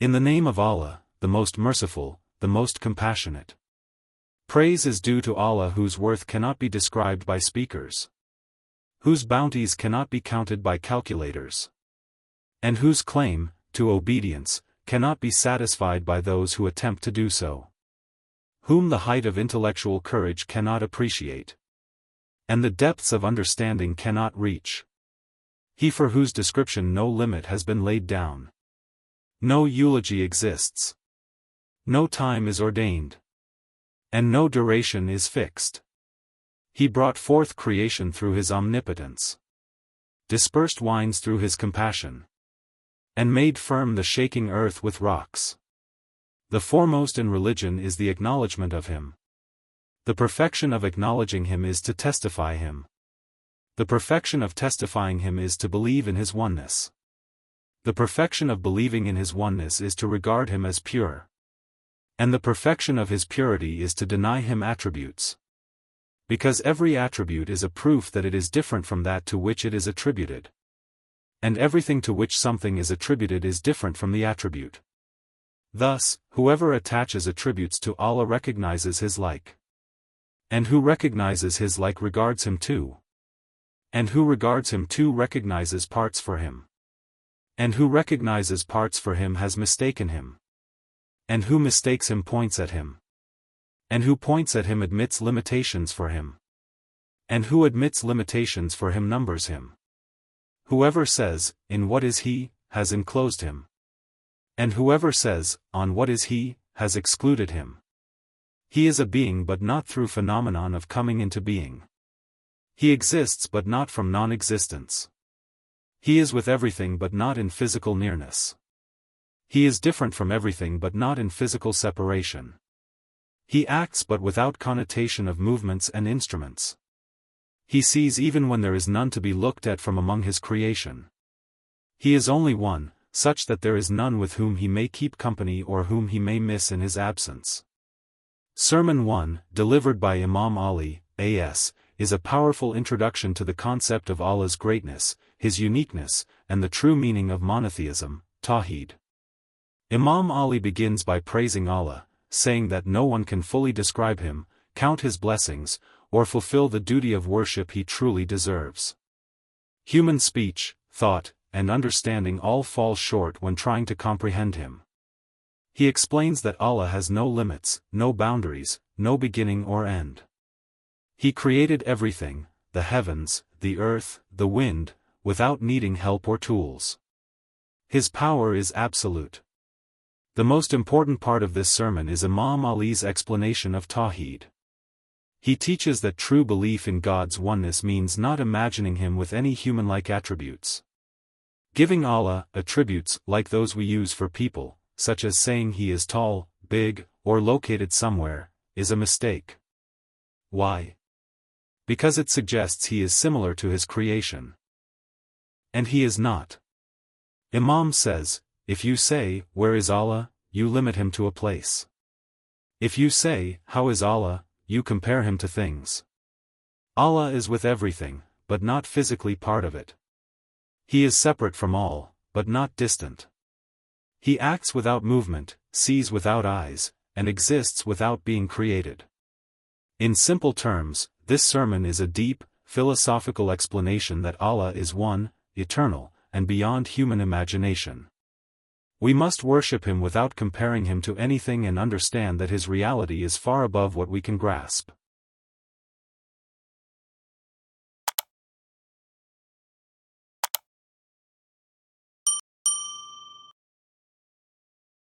In the name of Allah, the most merciful, the most compassionate. Praise is due to Allah whose worth cannot be described by speakers, whose bounties cannot be counted by calculators, and whose claim, to obedience, cannot be satisfied by those who attempt to do so, whom the height of intellectual courage cannot appreciate, and the depths of understanding cannot reach. He for whose description no limit has been laid down. No eulogy exists. No time is ordained. And no duration is fixed. He brought forth creation through his omnipotence, dispersed winds through his compassion, and made firm the shaking earth with rocks. The foremost in religion is the acknowledgement of him. The perfection of acknowledging him is to testify him. The perfection of testifying him is to believe in his oneness. The perfection of believing in his oneness is to regard him as pure. And the perfection of his purity is to deny him attributes. Because every attribute is a proof that it is different from that to which it is attributed. And everything to which something is attributed is different from the attribute. Thus, whoever attaches attributes to Allah recognizes his like. And who recognizes his like regards him too. And who regards him too recognizes parts for him. And who recognizes parts for him has mistaken him. And who mistakes him points at him. And who points at him admits limitations for him. And who admits limitations for him numbers him. Whoever says, "In what is he?" has enclosed him. And whoever says, "On what is he?" has excluded him. He is a being but not through phenomenon of coming into being. He exists but not from non-existence. He is with everything but not in physical nearness. He is different from everything but not in physical separation. He acts but without connotation of movements and instruments. He sees even when there is none to be looked at from among his creation. He is only one, such that there is none with whom he may keep company or whom he may miss in his absence. Sermon 1, delivered by Imam Ali, A.S., is a powerful introduction to the concept of Allah's greatness, his uniqueness, and the true meaning of monotheism, Tawheed. Imam Ali begins by praising Allah, saying that no one can fully describe him, count his blessings, or fulfill the duty of worship he truly deserves. Human speech, thought, and understanding all fall short when trying to comprehend him. He explains that Allah has no limits, no boundaries, no beginning or end. He created everything, the heavens, the earth, the wind, without needing help or tools. His power is absolute. The most important part of this sermon is Imam Ali's explanation of Tawheed. He teaches that true belief in God's oneness means not imagining him with any human-like attributes. Giving Allah attributes like those we use for people, such as saying he is tall, big, or located somewhere, is a mistake. Why? Because it suggests he is similar to his creation. And he is not. Imam says, if you say, "Where is Allah?" you limit him to a place. If you say, "How is Allah?" you compare him to things. Allah is with everything, but not physically part of it. He is separate from all, but not distant. He acts without movement, sees without eyes, and exists without being created. In simple terms, this sermon is a deep, philosophical explanation that Allah is one, eternal, and beyond human imagination. We must worship him without comparing him to anything and understand that his reality is far above what we can grasp.